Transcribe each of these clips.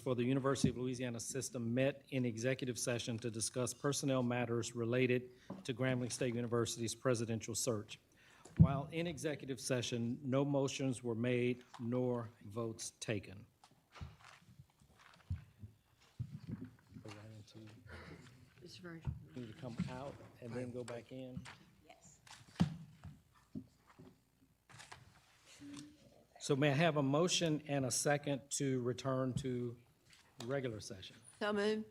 for the University of Louisiana system met in executive session to discuss personnel matters related to Grambling State University's presidential search. While in executive session, no motions were made nor votes taken. Need to come out and then go back in. Yes. So may I have a motion and a second to return to regular session? So moved.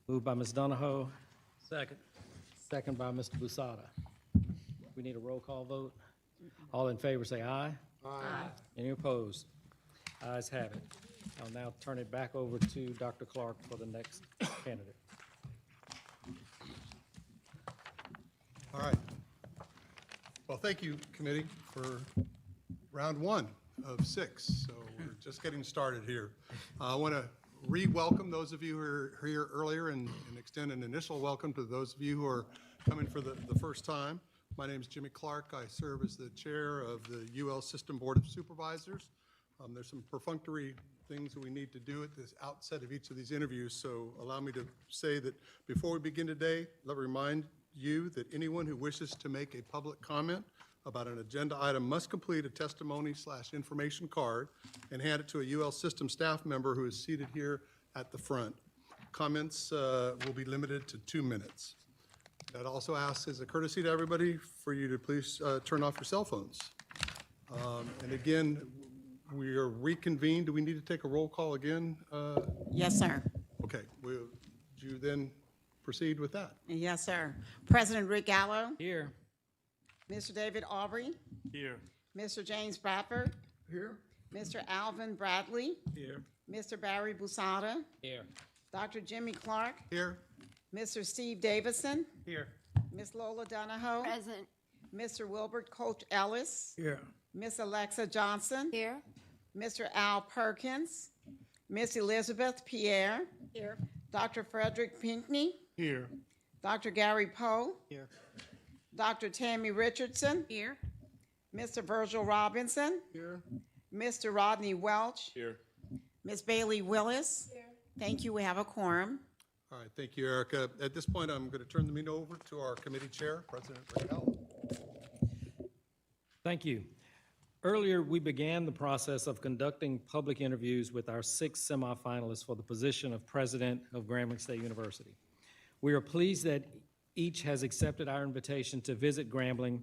Moved by Ms. Donahoe. Second. Second by Mr. Busada. We need a roll call vote. All in favor say aye. Aye. Any opposed? Ayes have it. I'll now turn it back over to Dr. Clark for the next candidate. All right. Well, thank you, committee, for round one of 6. So we're just getting started here. I want to re-welcome those of you who were here earlier and extend an initial welcome to those of you who are coming for the first time. My name is Jimmy Clark. I serve as the chair of the UL System Board of Supervisors. There's some perfunctory things that we need to do at the outset of each of these interviews, so allow me to say that before we begin today, let me remind you that anyone who wishes to make a public comment about an agenda item must complete a testimony/information card and hand it to a UL System staff member who is seated here at the front. Comments will be limited to 2 minutes. That also asks, as a courtesy to everybody, for you to please turn off your cell phones. And again, we are reconvened. Do we need to take a roll call again? Yes, sir. Okay, would you then proceed with that? Yes, sir. President Rick Gallo, Here. Mr. David Aubrey, Here. Mr. James Bradford, Here. Mr. Alvin Bradley, Here. Mr. Barry Busada, Here. Dr. Jimmy Clark, Here? Mr. Steve Davison, Here. Miss Lola Donahoe, Present. Mr. Wilbert Coach Ellis, Here. Miss Alexa Johnson, Here. Mr. Al Perkins, Miss Elizabeth Pierre, Here. Dr. Frederick Pinkney, Here. Dr. Gary Poe, Here. Dr. Tammy Richardson, Here. Mr. Virgil Robinson, Here? Mr. Rodney Welch, Here. Miss Bailey Willis. Thank you. We have a quorum. All right, thank you, Erica. At this point, I'm going to turn the meeting over to our committee chair, President Rick Gallo. Thank you. Earlier, we began the process of conducting public interviews with our 6 semifinalists for the position of president of Grambling State University. We are pleased that each has accepted our invitation to visit Grambling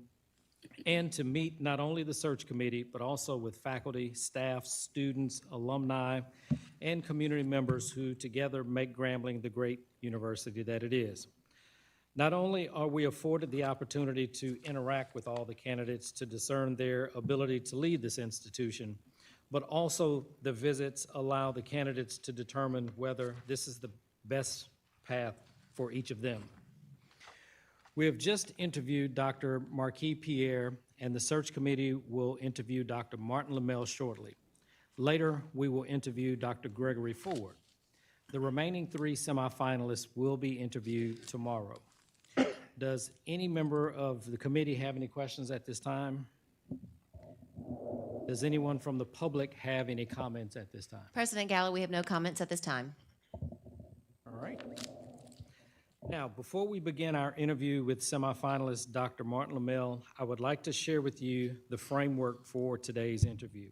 and to meet not only the search committee, but also with faculty, staff, students, alumni, and community members who together make Grambling the great university that it is. Not only are we afforded the opportunity to interact with all the candidates to discern their ability to lead this institution, but also the visits allow the candidates to determine whether this is the best path for each of them. We have just interviewed Dr. Marquis Pierre, and the search committee will interview Dr. Martin Lemelle shortly. Later, we will interview Dr. Gregory Ford. The remaining 3 semifinalists will be interviewed tomorrow. Does any member of the committee have any questions at this time? Does anyone from the public have any comments at this time? President Gallo, we have no comments at this time. All right. Now, before we begin our interview with semifinalist Dr. Martin Lemelle, I would like to share with you the framework for today's interview.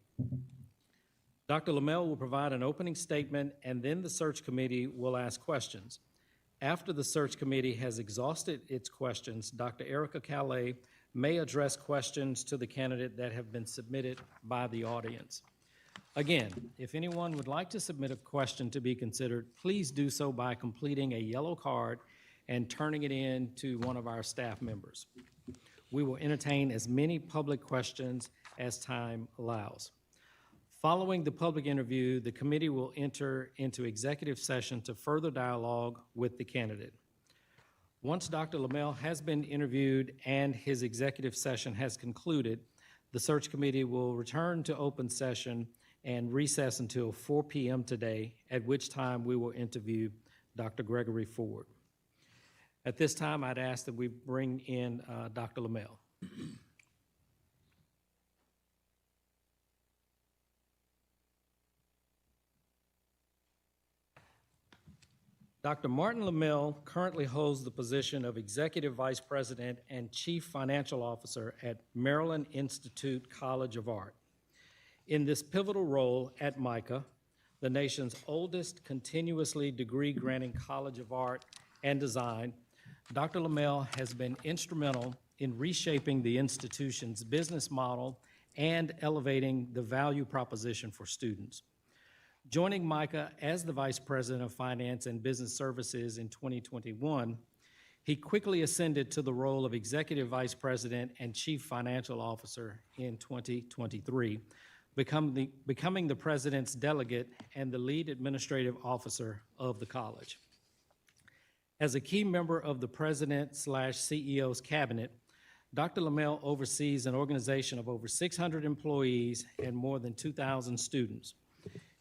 Dr. Lemelle will provide an opening statement, and then the search committee will ask questions. After the search committee has exhausted its questions, Dr. Erica Calais may address questions to the candidate that have been submitted by the audience. Again, if anyone would like to submit a question to be considered, please do so by completing a yellow card and turning it in to one of our staff members. We will entertain as many public questions as time allows. Following the public interview, the committee will enter into executive session to further dialogue with the candidate. Once Dr. Lemelle has been interviewed and his executive session has concluded, the search committee will return to open session and recess until 4 p.m. today, at which time we will interview Dr. Gregory Ford. At this time, I'd ask that we bring in Dr. Lemelle. Dr. Martin Lemelle currently holds the position of Executive Vice President and Chief Financial Officer at Maryland Institute College of Art. In this pivotal role at MICA, the nation's oldest continuously degree-granting College of Art and Design, Dr. Lemelle has been instrumental in reshaping the institution's business model and elevating the value proposition for students. Joining MICA as the Vice President of Finance and Business Services in 2021, he quickly ascended to the role of Executive Vice President and Chief Financial Officer in 2023, becoming the President's delegate and the lead administrative officer of the college. As a key member of the President/CEO's cabinet, Dr. Lemelle oversees an organization of over 600 employees and more than 2,000 students.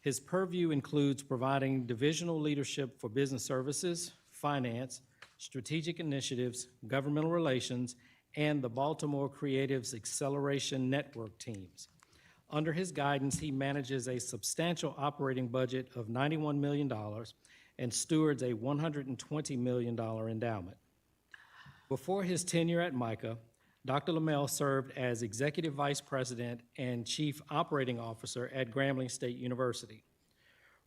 His purview includes providing divisional leadership for business services, finance, strategic initiatives, governmental relations, and the Baltimore Creatives Acceleration Network teams. Under his guidance, he manages a substantial operating budget of $91 million and stewards a $120 million endowment. Before his tenure at MICA, Dr. Lemelle served as Executive Vice President and Chief Operating Officer at Grambling State University.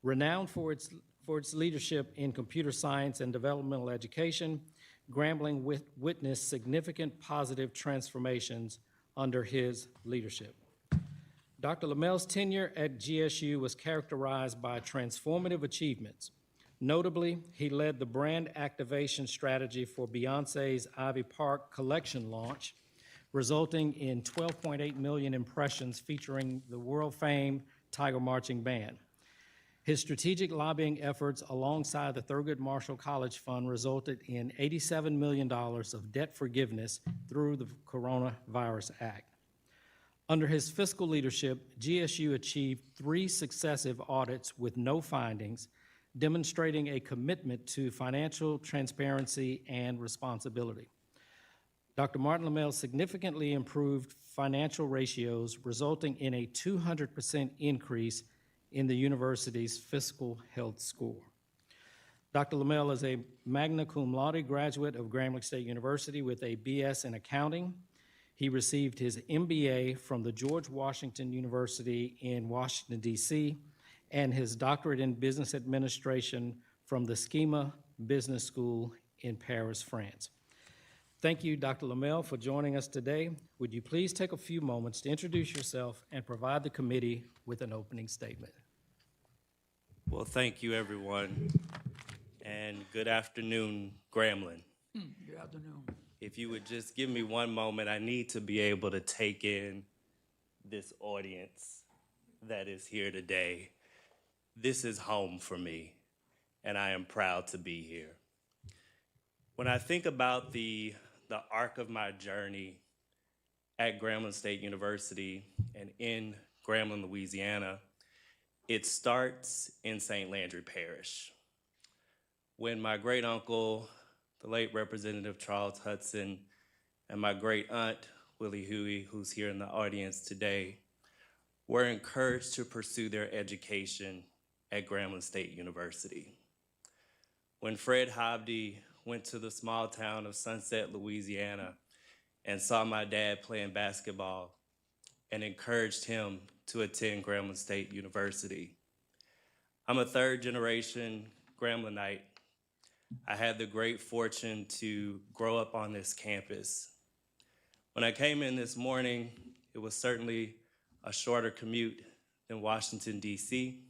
Renowned for its leadership in computer science and developmental education, Grambling witnessed significant positive transformations under his leadership. Dr. Lemelle's tenure at GSU was characterized by transformative achievements. Notably, he led the brand activation strategy for Beyoncé's Ivy Park collection launch, resulting in 12.8 million impressions featuring the world-famed Tiger Marching Band. His strategic lobbying efforts alongside the Thurgood Marshall College Fund resulted in $87 million of debt forgiveness through the Coronavirus Act. Under his fiscal leadership, GSU achieved 3 successive audits with no findings, demonstrating a commitment to financial transparency and responsibility. Dr. Martin Lemelle significantly improved financial ratios, resulting in a 200% increase in the university's fiscal health score. Dr. Lemelle is a magna cum laude graduate of Grambling State University with a BS in accounting. He received his MBA from the George Washington University in Washington, D.C., and his doctorate in business administration from the Schema Business School in Paris, France. Thank you, Dr. Lemelle, for joining us today. Would you please take a few moments to introduce yourself and provide the committee with an opening statement? Well, thank you, everyone, and good afternoon, Grambling. Good afternoon. If you would just give me one moment, I need to be able to take in this audience that is here today. This is home for me, and I am proud to be here. When I think about the arc of my journey at Grambling State University and in Grambling, Louisiana, it starts in St. Landry Parish. When my great uncle, the late Representative Charles Hudson, and my great aunt, Willie Huey, who's here in the audience today, were encouraged to pursue their education at Grambling State University. When Fred Hobdy went to the small town of Sunset, Louisiana, and saw my dad playing basketball and encouraged him to attend Grambling State University. I'm a third-generation Gramblingite. I had the great fortune to grow up on this campus. When I came in this morning, it was certainly a shorter commute than Washington, D.C.,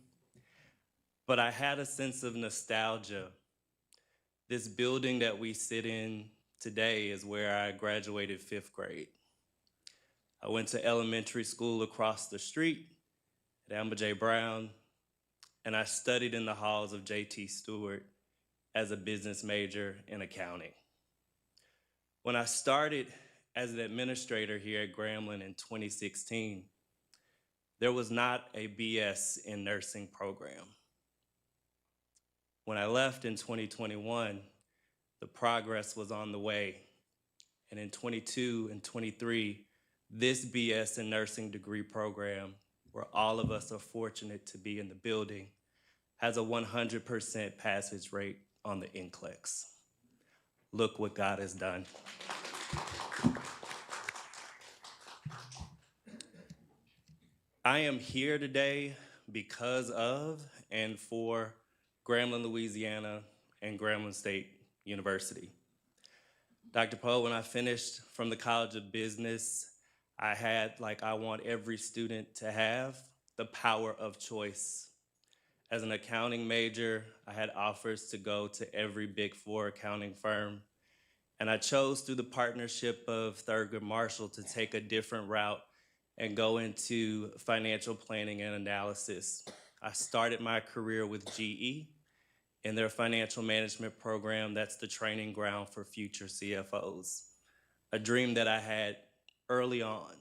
but I had a sense of nostalgia. This building that we sit in today is where I graduated 5th grade. I went to elementary school across the street at Amber J. Brown, and I studied in the halls of J.T. Stewart as a business major in accounting. When I started as an administrator here at Grambling in 2016, there was not a BS in nursing program. When I left in 2021, the progress was on the way. And in 22 and 23, this BS in nursing degree program, where all of us are fortunate to be in the building, has a 100% passage rate on the NCLEX. Look what God has done. I am here today because of and for Grambling, Louisiana, and Grambling State University. Dr. Poe, when I finished from the College of Business, I had, like I want every student to have, the power of choice. As an accounting major, I had offers to go to every Big Four accounting firm, and I chose through the partnership of Thurgood Marshall to take a different route and go into financial planning and analysis. I started my career with GE in their financial management program. That's the training ground for future CFOs. A dream that I had early on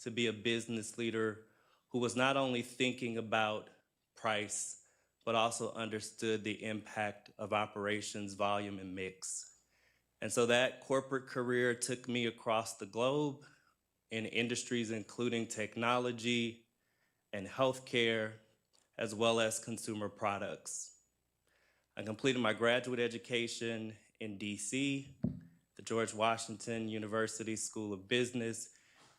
to be a business leader who was not only thinking about price, but also understood the impact of operations, volume, and mix. And so that corporate career took me across the globe in industries including technology and healthcare, as well as consumer products. I completed my graduate education in DC, the George Washington University School of Business,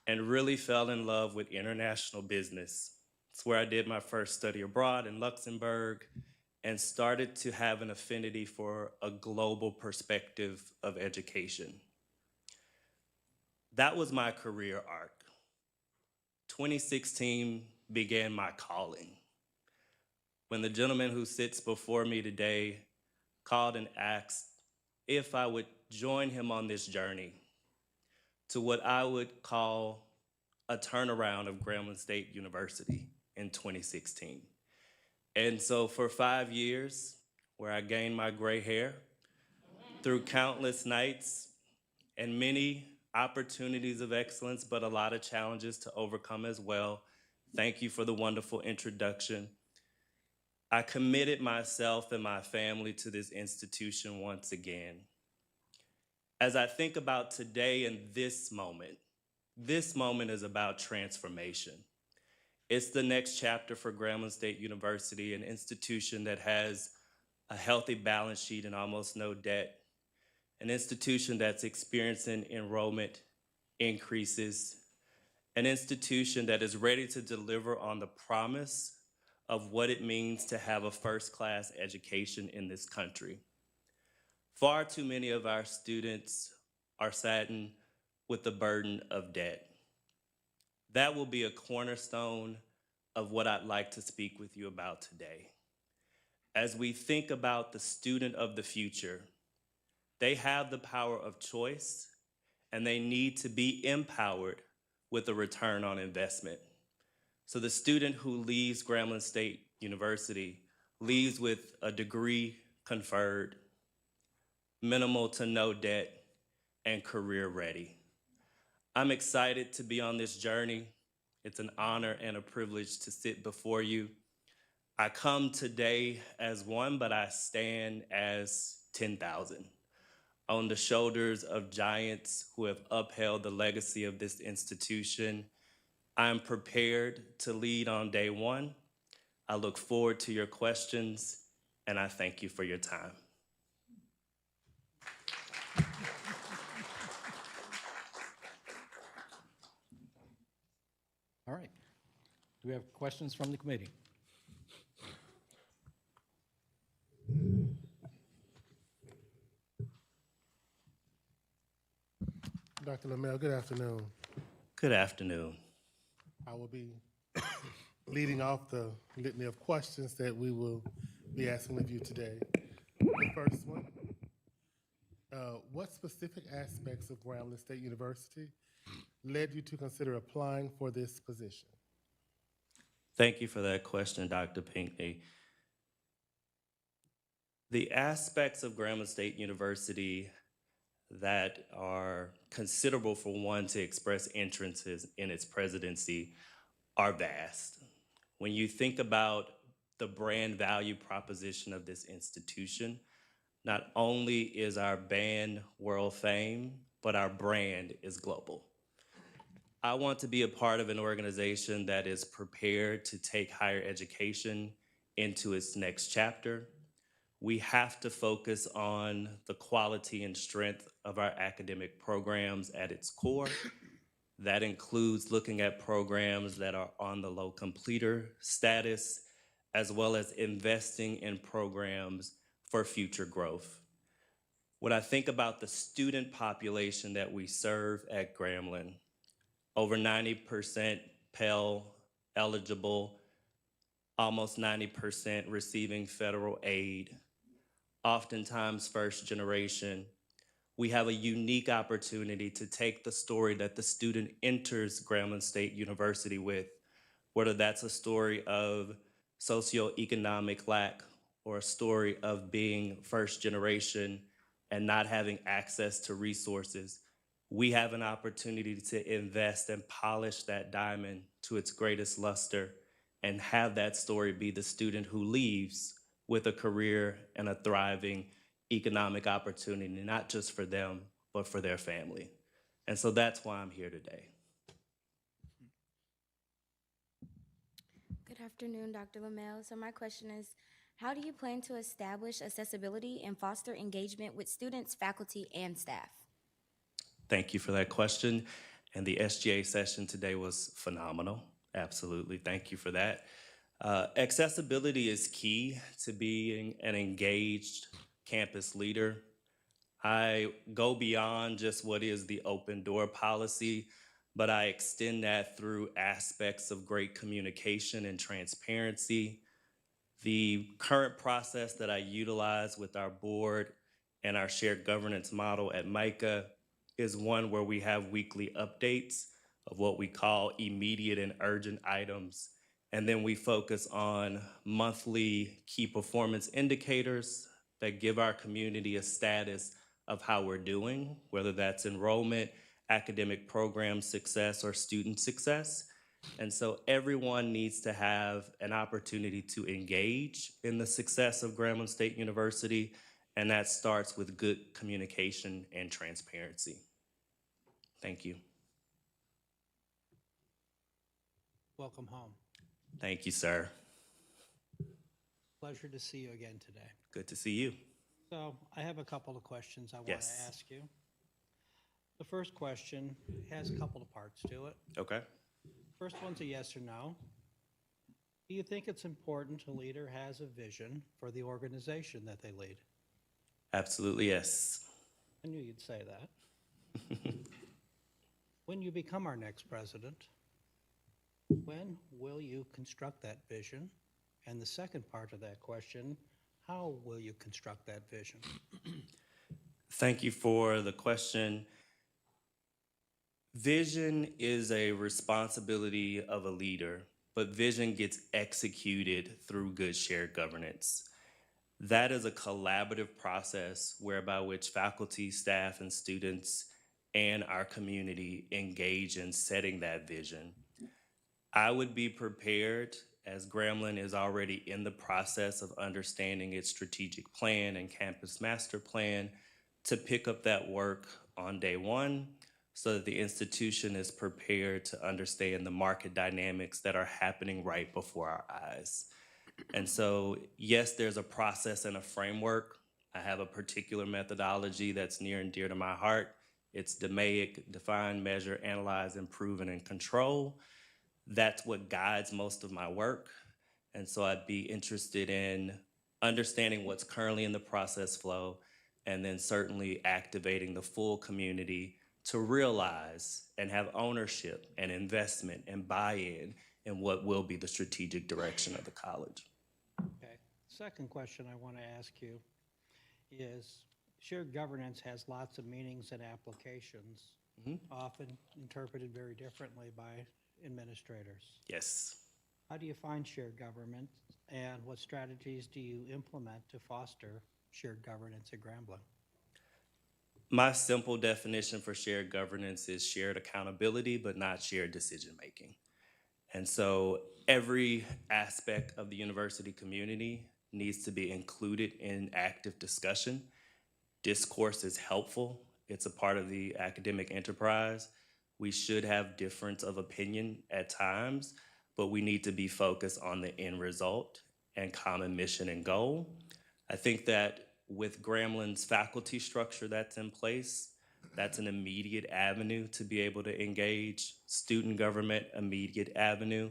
and really fell in love with international business. It's where I did my first study abroad in Luxembourg and started to have an affinity for a global perspective of education. That was my career arc. 2016 began my calling. When the gentleman who sits before me today called and asked if I would join him on this journey to what I would call a turnaround of Grambling State University in 2016. And so for 5 years, where I gained my gray hair, through countless nights and many opportunities of excellence, but a lot of challenges to overcome as well. Thank you for the wonderful introduction. I committed myself and my family to this institution once again. As I think about today and this moment is about transformation. It's the next chapter for Grambling State University, an institution that has a healthy balance sheet and almost no debt, an institution that's experiencing enrollment increases, an institution that is ready to deliver on the promise of what it means to have a first-class education in this country. Far too many of our students are saddened with the burden of debt. That will be a cornerstone of what I'd like to speak with you about today. As we think about the student of the future, they have the power of choice, and they need to be empowered with a return on investment. So the student who leaves Grambling State University leaves with a degree conferred, minimal to no debt, and career ready. I'm excited to be on this journey. It's an honor and a privilege to sit before you. I come today as one, but I stand as 10,000. On the shoulders of giants who have upheld the legacy of this institution. I'm prepared to lead on day one. I look forward to your questions, and I thank you for your time. All right. Do we have questions from the committee? Dr. Lemelle, good afternoon. Good afternoon. I will be leading off the litany of questions that we will be asking of you today. The first one, what specific aspects of Grambling State University led you to consider applying for this position? Thank you for that question, Dr. Pinckney. The aspects of Grambling State University that are considerable for one to express interest in its presidency are vast. When you think about the brand value proposition of this institution, not only is our band world fame, but our brand is global. I want to be a part of an organization that is prepared to take higher education into its next chapter, we have to focus on the quality and strength of our academic programs at its core. That includes looking at programs that are on the low completer status, as well as investing in programs for future growth. When I think about the student population that we serve at Grambling, over 90% Pell eligible, almost 90% receiving federal aid, oftentimes first generation, we have a unique opportunity to take the story that the student enters Grambling State University with, whether that's a story of socioeconomic lack or a story of being first generation and not having access to resources. We have an opportunity to invest and polish that diamond to its greatest luster and have that story be the student who leaves with a career and a thriving economic opportunity, not just for them, but for their family. And so that's why I'm here today. Good afternoon, Dr. Lemelle. So my question is, how do you plan to establish accessibility and foster engagement with students, faculty, and staff? Thank you for that question. And the SGA session today was phenomenal. Absolutely. Thank you for that. Accessibility is key to being an engaged campus leader. I go beyond just what is the open door policy, but I extend that through aspects of great communication and transparency. The current process that I utilize with our board and our shared governance model at MICA is one where we have weekly updates of what we call immediate and urgent items. And then we focus on monthly key performance indicators that give our community a status of how we're doing, whether that's enrollment, academic program success, or student success. And so everyone needs to have an opportunity to engage in the success of Grambling State University, and that starts with good communication and transparency. Thank you. Welcome home. Thank you, sir. Pleasure to see you again today. Good to see you. So I have a couple of questions I want Yes. to ask you. The first question has a couple of parts to it. Okay. First one's a yes or no. Do you think it's important a leader has a vision for the organization that they lead? Absolutely, yes. I knew you'd say that. When you become our next president, when will you construct that vision? And the second part of that question, how will you construct that vision? Thank you for the question. Vision is a responsibility of a leader, but vision gets executed through good shared governance. That is a collaborative process whereby which faculty, staff, and students and our community engage in setting that vision. I would be prepared, as Grambling is already in the process of understanding its strategic plan and campus master plan, to pick up that work on day one so that the institution is prepared to understand the market dynamics that are happening right before our eyes. And so, yes, there's a process and a framework. I have a particular methodology that's near and dear to my heart. It's DMAIC, define, measure, analyze, improve, and control. That's what guides most of my work. And so I'd be interested in understanding what's currently in the process flow, and then certainly activating the full community to realize and have ownership and investment and buy-in in what will be the strategic direction of the college. Okay. Second question I want to ask you is, shared governance has lots of meanings and applications, often interpreted very differently by administrators. Yes. How do you find shared government, and what strategies do you implement to foster shared governance at Grambling? My simple definition for shared governance is shared accountability, but not shared decision-making. And so every aspect of the university community needs to be included in active discussion. Discourse is helpful. It's a part of the academic enterprise. We should have difference of opinion at times, but we need to be focused on the end result and common mission and goal. I think that with Grambling's faculty structure that's in place, that's an immediate avenue to be able to engage. Student government, immediate avenue.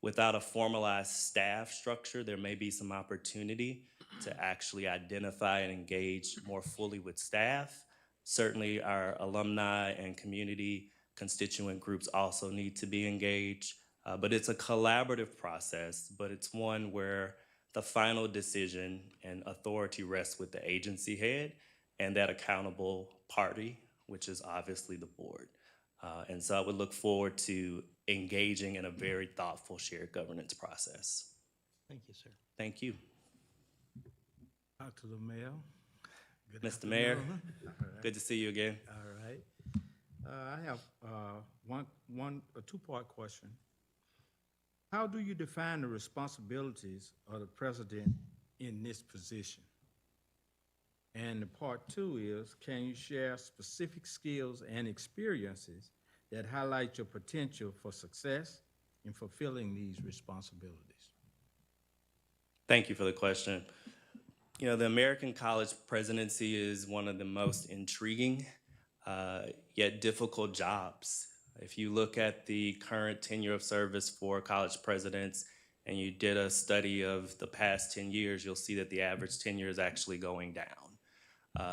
Without a formalized staff structure, there may be some opportunity to actually identify and engage more fully with staff. Certainly, our alumni and community constituent groups also need to be engaged. But it's a collaborative process, but it's one where the final decision and authority rests with the agency head and that accountable party, which is obviously the board. And so I would look forward to engaging in a very thoughtful shared governance process. Thank you, sir. Thank you. Dr. Lemelle. Good Mr. Mayor, afternoon. All right. good to see you again. All right. I have a two-part question. How do you define the responsibilities of the president in this position? And the part two is, can you share specific skills and experiences that highlight your potential for success in fulfilling these responsibilities? Thank you for the question. You know, the American college presidency is one of the most intriguing yet difficult jobs. If you look at the current tenure of service for college presidents and you did a study of the past 10 years, you'll see that the average tenure is actually going down.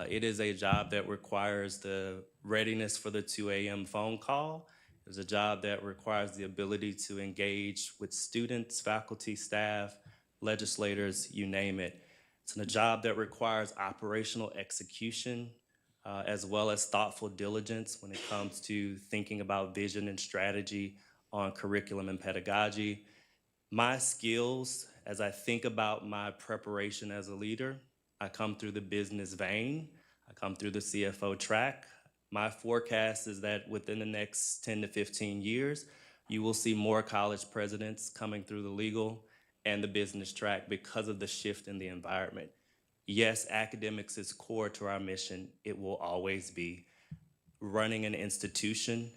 It is a job that requires the readiness for the 2 a.m. phone call. It's a job that requires the ability to engage with students, faculty, staff, legislators, you name it. It's a job that requires operational execution, as well as thoughtful diligence when it comes to thinking about vision and strategy on curriculum and pedagogy. My skills, as I think about my preparation as a leader, I come through the business vein. I come through the CFO track. My forecast is that within the next 10 to 15 years, you will see more college presidents coming through the legal and the business track because of the shift in the environment. Yes, academics is core to our mission. It will always be. Running an institution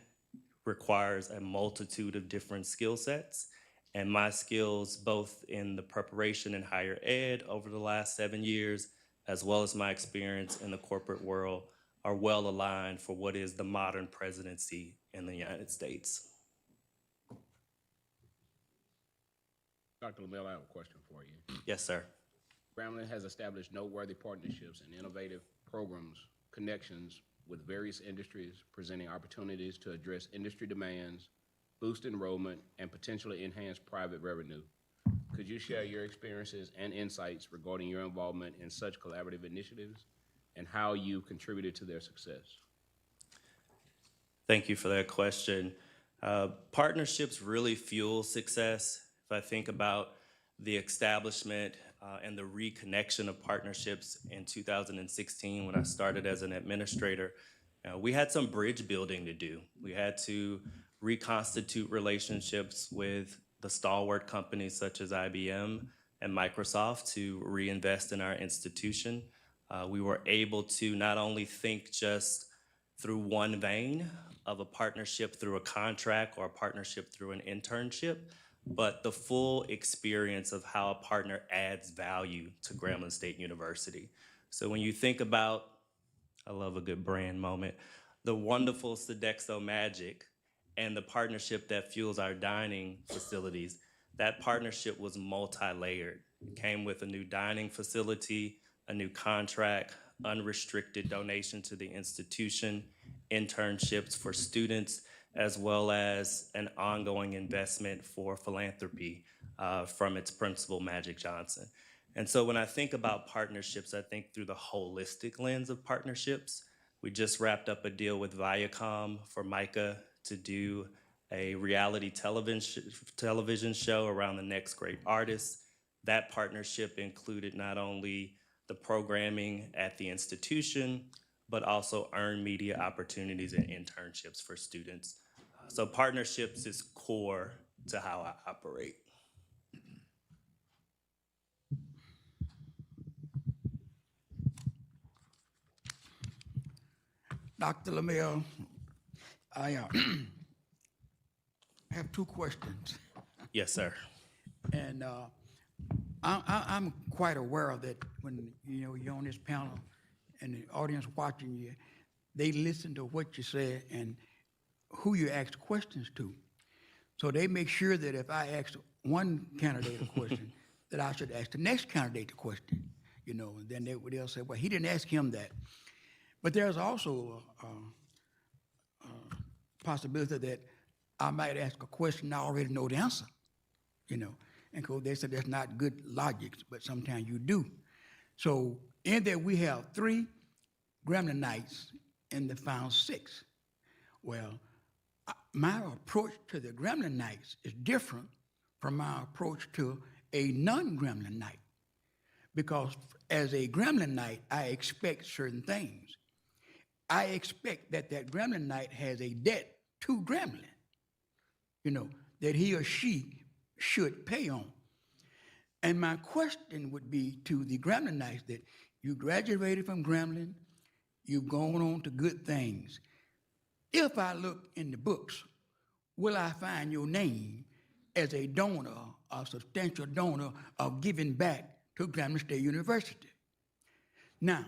requires a multitude of different skill sets. And my skills, both in the preparation in higher ed over the last 7 years, as well as my experience in the corporate world, are well aligned for what is the modern presidency in the United States. Dr. Lemelle, I have a question for you. Yes, sir. Grambling has established noteworthy partnerships and innovative programs, connections with various industries, presenting opportunities to address industry demands, boost enrollment, and potentially enhance private revenue. Could you share your experiences and insights regarding your involvement in such collaborative initiatives and how you contributed to their success? Thank you for that question. Partnerships really fuel success. If I think about the establishment and the reconnection of partnerships in 2016 when I started as an administrator, we had some bridge building to do. We had to reconstitute relationships with the stalwart companies such as IBM and Microsoft to reinvest in our institution. We were able to not only think just through one vein of a partnership through a contract or a partnership through an internship, but the full experience of how a partner adds value to Grambling State University. So when you think about, I love a good brand moment, the wonderful Sodexo Magic and the partnership that fuels our dining facilities, that partnership was multi-layered. It came with a new dining facility, a new contract, unrestricted donation to the institution, internships for students, as well as an ongoing investment for philanthropy from its principal, Magic Johnson. And so when I think about partnerships, I think through the holistic lens of partnerships. We just wrapped up a deal with Viacom for Micah to do a reality television show around the next great artists. That partnership included not only the programming at the institution, but also earned media opportunities and internships for students. So partnerships is core to how I operate. Dr. Lemelle, I have two questions. Yes, sir. And I'm quite aware of that when, you're on this panel and the audience watching you, they listen to what you say and who you ask questions to. So they make sure that if I ask one candidate a question, that I should ask the next candidate the question, and then they'll say, well, he didn't ask him that. But there's also a possibility that I might ask a question I already know the answer, and because they said that's not good logic, but sometimes you do. So in there we have 3 Grambling nights in the final 6. Well, my approach to the Grambling nights is different from my approach to a non-Grambling night. Because as a Grambling night, I expect certain things. I expect that Grambling night has a debt to Grambling, that he or she should pay on. And my question would be to the Grambling nights that you graduated from Grambling, you've gone on to good things. If I look in the books, will I find your name as a donor, a substantial donor of giving back to Grambling State University? Now,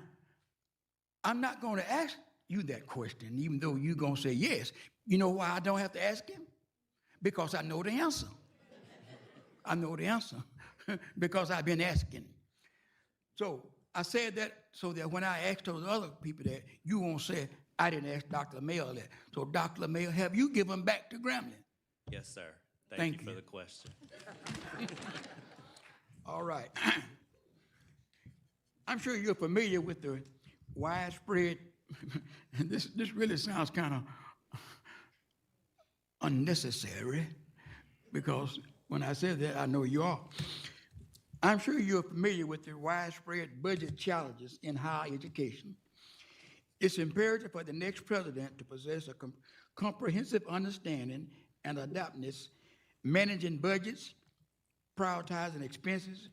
I'm not going to ask you that question, even though you're going to say yes. You know why I don't have to ask him? Because I know the answer. I know the answer because I've been asking. So I said that so that when I ask those other people that, you won't say, I didn't ask Dr. Lemelle that. So Dr. Lemelle, have you given back to Grambling? Yes, sir. Thank Thank you you. for the question. All right. I'm sure you're familiar with the widespread, this really sounds kind of unnecessary, because when I said that, I know you are. I'm sure you're familiar with the widespread budget challenges in higher education. It's imperative for the next president to possess a comprehensive understanding and adaptness, managing budgets, prioritizing expenses,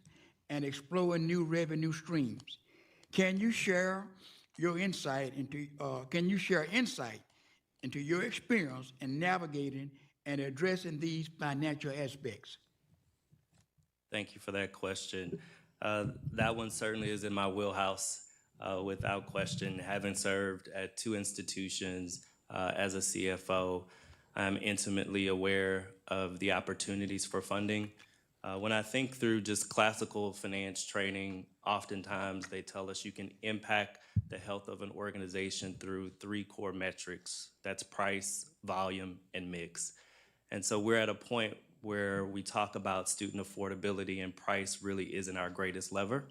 and exploring new revenue streams. Can you share insight into your experience in navigating and addressing these financial aspects? Thank you for that question. That one certainly is in my wheelhouse, without question. Having served at 2 institutions as a CFO, I'm intimately aware of the opportunities for funding. When I think through just classical finance training, oftentimes they tell us you can impact the health of an organization through 3 core metrics. That's price, volume, and mix. And so we're at a point where we talk about student affordability, and price really isn't our greatest lever.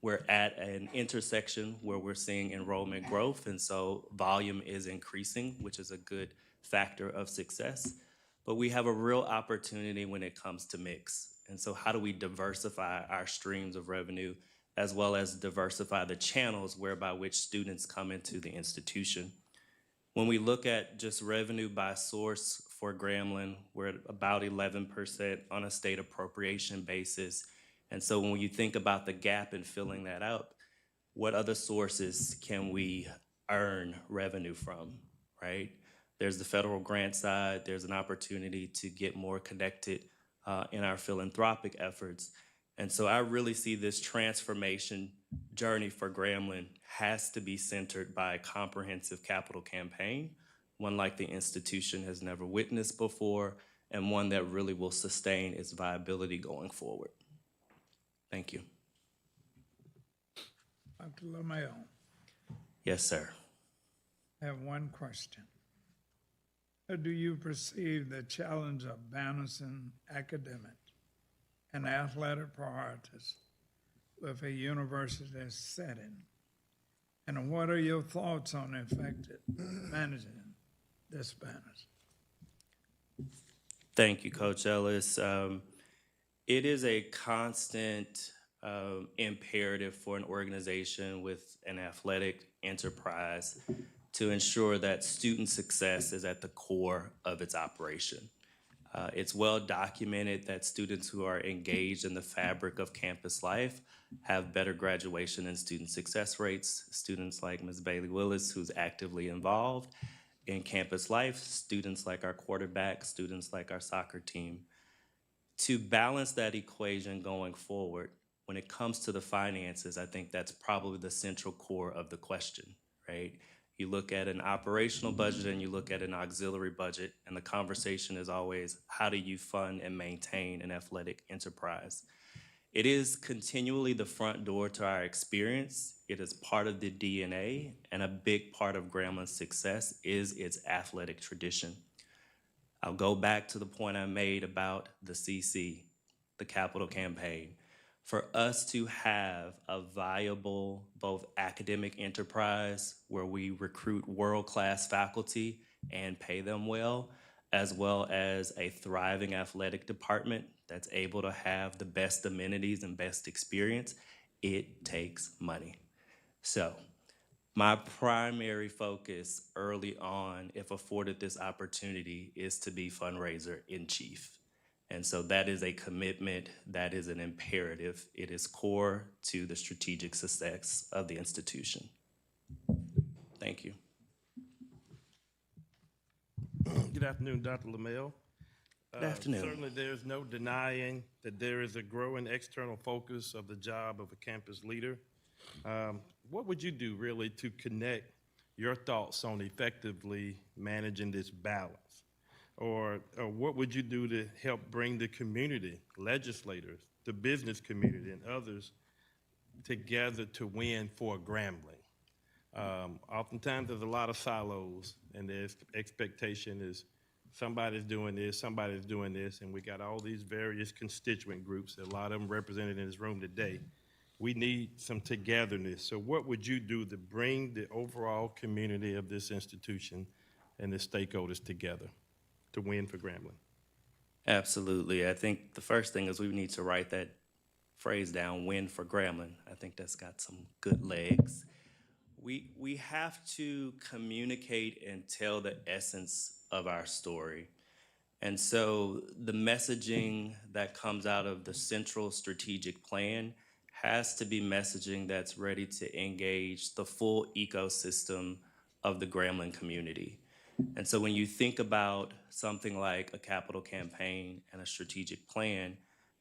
We're at an intersection where we're seeing enrollment growth, and so volume is increasing, which is a good factor of success. But we have a real opportunity when it comes to mix. And so how do we diversify our streams of revenue, as well as diversify the channels whereby which students come into the institution? When we look at just revenue by source for Grambling, we're at about 11% on a state appropriation basis. And so when you think about the gap and filling that up, what other sources can we earn revenue from, right? There's the federal grant side. There's an opportunity to get more connected in our philanthropic efforts. And so I really see this transformation journey for Grambling has to be centered by a comprehensive capital campaign, one like the institution has never witnessed before, and one that really will sustain its viability going forward. Thank you. Dr. Lemelle, Yes, sir. I have one question. How do you perceive the challenge of balancing academic and athletic priorities with a university setting? And what are your thoughts on effective managing this balance? Thank you, Coach Ellis. It is a constant imperative for an organization with an athletic enterprise to ensure that student success is at the core of its operation. It's well documented that students who are engaged in the fabric of campus life have better graduation and student success rates. Students like Ms. Bailey Willis, who's actively involved in campus life, students like our quarterback, students like our soccer team. To balance that equation going forward, when it comes to the finances, I think that's probably the central core of the question, right? You look at an operational budget and you look at an auxiliary budget, and the conversation is always, how do you fund and maintain an athletic enterprise? It is continually the front door to our experience. It is part of the DNA, and a big part of Grambling's success is its athletic tradition. I'll go back to the point I made about the CC, the capital campaign. For us to have a viable, both academic enterprise where we recruit world-class faculty and pay them well as a thriving athletic department that's able to have the best amenities and best experience, it takes money. So my primary focus early on, if afforded this opportunity, is to be fundraiser in chief. And so that is a commitment, that is an imperative. It is core to the strategic success of the institution. Thank you. Good afternoon, Dr. Lemelle. Good afternoon. Certainly, there's no denying that there is a growing external focus of the job of a campus leader. What would you do really to connect your thoughts on effectively managing this balance? Or what would you do to help bring the community, legislators, the business community, and others together to win for Grambling? Oftentimes there's a lot of silos, and the expectation is somebody's doing this, and we got all these various constituent groups, a lot of them represented in this room today. We need some togetherness. So what would you do to bring the overall community of this institution and the stakeholders together to win for Grambling? Absolutely. I think the first thing is we need to write that phrase down, win for Grambling. I think that's got some good legs. We have to communicate and tell the essence of our story. And so the messaging that comes out of the central strategic plan has to be messaging that's ready to engage the full ecosystem of the Grambling community. And so when you think about something like a capital campaign and a strategic plan,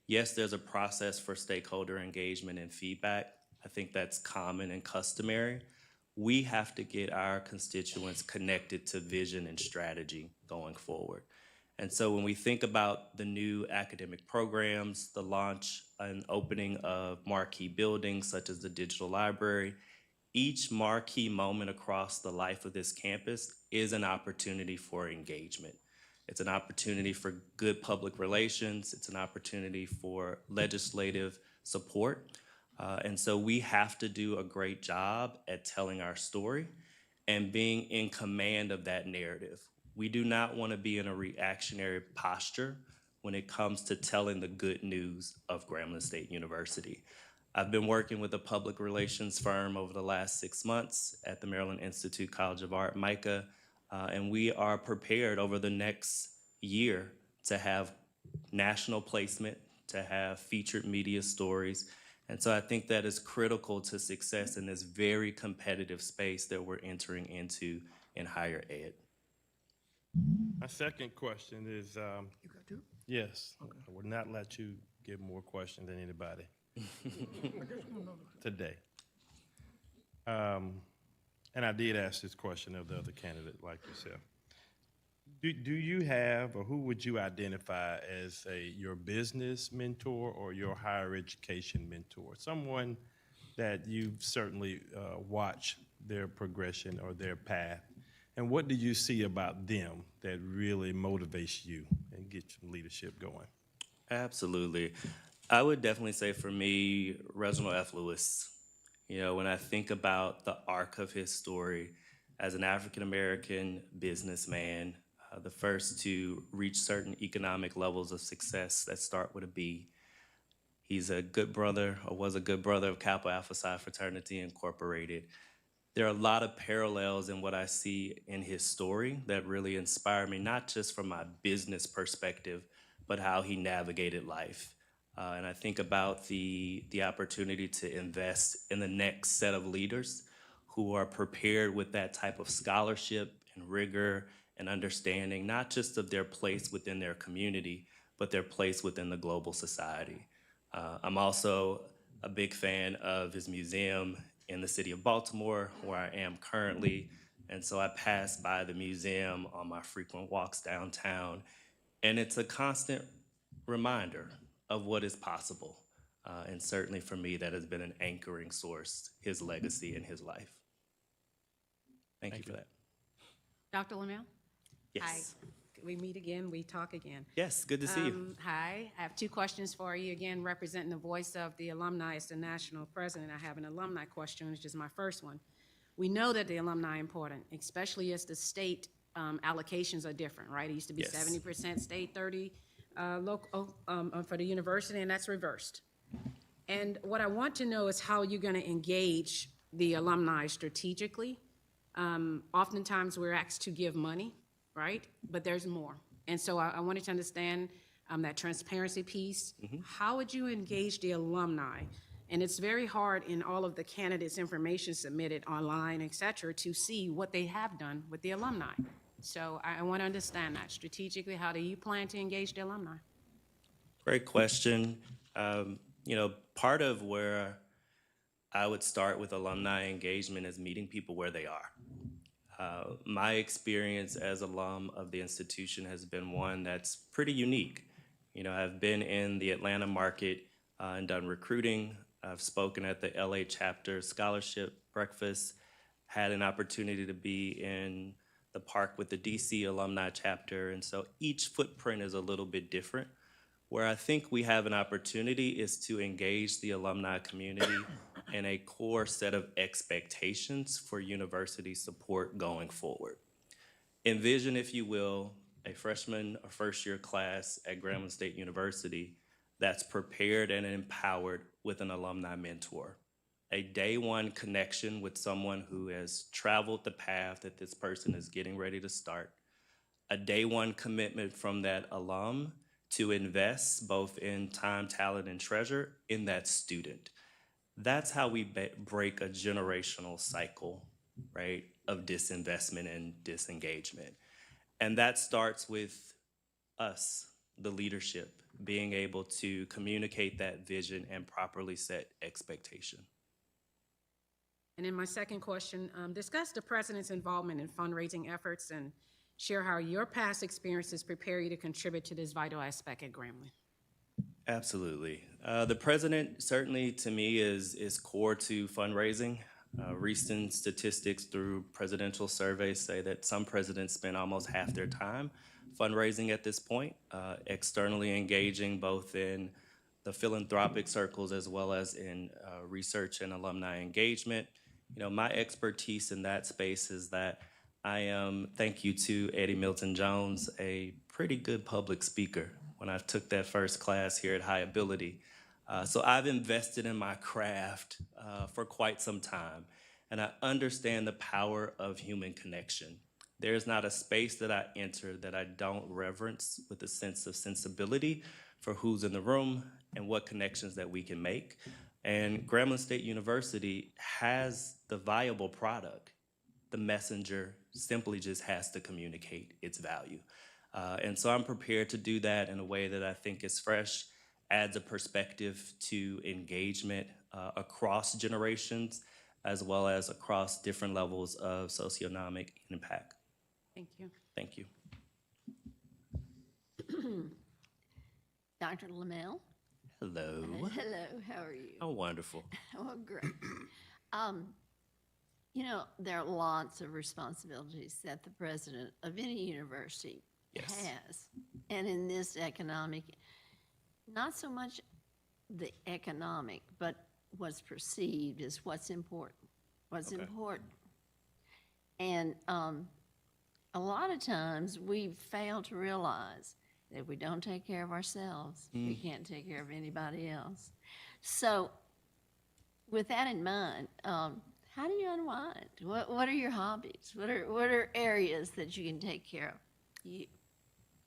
yes, there's a process for stakeholder engagement and feedback. I think that's common and customary. We have to get our constituents connected to vision and strategy going forward. And so when we think about the new academic programs, the launch and opening of marquee buildings such as the digital library, each marquee moment across the life of this campus is an opportunity for engagement. It's an opportunity for good public relations. It's an opportunity for legislative support. And so we have to do a great job at telling our story and being in command of that narrative. We do not want to be in a reactionary posture when it comes to telling the good news of Grambling State University. I've been working with a public relations firm over the last 6 months at the Maryland Institute College of Art, MICA, and we are prepared over the next year to have national placement, to have featured media stories. And so I think that is critical to success in this very competitive space that we're entering into in higher ed. My second question is, You got two? yes, I would not let you give more questions than anybody today. And I did ask this question of the other candidate like yourself. Do you have, or who would you identify as your business mentor or your higher education mentor? Someone that you've certainly watched their progression or their path. And what do you see about them that really motivates you and gets some leadership going? Absolutely. I would definitely say for me, Reginald F. Lewis. You know, when I think about the arc of his story as an African-American businessman, the first to reach certain economic levels of success that start with a B. He's a good brother, or was a good brother of Kappa Alpha Psi Fraternity Incorporated. There are a lot of parallels in what I see in his story that really inspire me, not just from my business perspective, but how he navigated life. And I think about the opportunity to invest in the next set of leaders who are prepared with that type of scholarship and rigor and understanding, not just of their place within their community, but their place within the global society. I'm also a big fan of his museum in the city of Baltimore, where I am currently. And so I pass by the museum on my frequent walks downtown, and it's a constant reminder of what is possible. And certainly for me, that has been an anchoring source, his legacy and his life. Thank you for that. Dr. Lemelle? Yes. Hi. We meet again, we talk again. Yes, good to see you. Hi, I have two questions for you. Again, representing the voice of the alumni as the national president, I have an alumni question, which is my first one. We know that the alumni are important, especially as the state allocations are different, right? It used to be Yes. 70% state, 30 local for the university, and that's reversed. And what I want to know is how you're going to engage the alumni strategically. Oftentimes, we're asked to give money, right? But there's more. And so I wanted to understand that transparency piece. How would you engage the alumni? And it's very hard in all of the candidates' information submitted online, et cetera, to see what they have done with the alumni. So I want to understand that strategically. How do you plan to engage the alumni? Great question. You know, part of where I would start with alumni engagement is meeting people where they are. My experience as alum of the institution has been one that's pretty unique. You know, I've been in the Atlanta market and done recruiting. I've spoken at the LA chapter scholarship breakfast, had an opportunity to be in the park with the DC alumni chapter. And so each footprint is a little bit different. Where I think we have an opportunity is to engage the alumni community in a core set of expectations for university support going forward. Envision, if you will, a freshman or first-year class at Grambling State University that's prepared and empowered with an alumni mentor. A day one connection with someone who has traveled the path that this person is getting ready to start. A day one commitment from that alum to invest both in time, talent, and treasure in that student. That's how we break a generational cycle, right, of disinvestment and disengagement. And that starts with us, the leadership, being able to communicate that vision and properly set expectation. And then my second question, discuss the president's involvement in fundraising efforts and share how your past experiences prepare you to contribute to this vital aspect at Grambling. Absolutely. The president certainly to me is core to fundraising. Recent statistics through presidential surveys say that some presidents spend almost half their time fundraising at this point, externally engaging both in the philanthropic circles as well as in research and alumni engagement. You know, my expertise in that space is that I am, thank you to Eddie Milton Jones, a pretty good public speaker when I took that first class here at High Ability. So I've invested in my craft for quite some time, and I understand the power of human connection. There's not a space that I enter that I don't reverence with a sense of sensibility for who's in the room and what connections that we can make. And Grambling State University has the viable product. The messenger simply just has to communicate its value. And so I'm prepared to do that in a way that I think is fresh, adds a perspective to engagement across generations, as well as across different levels of socioeconomic impact. Thank you. Thank you. Dr. Lemelle? Hello. Hello, how are you? Oh, wonderful. Oh, great. You know, there are lots of responsibilities that the president of any university has. And in this economic, not so much the economic, but what's perceived is what's important. What's important. And a lot of times we fail to realize that if we don't take care of ourselves, we can't take care of anybody else. So with that in mind, how do you unwind? What are your hobbies? What are areas that you can take care of?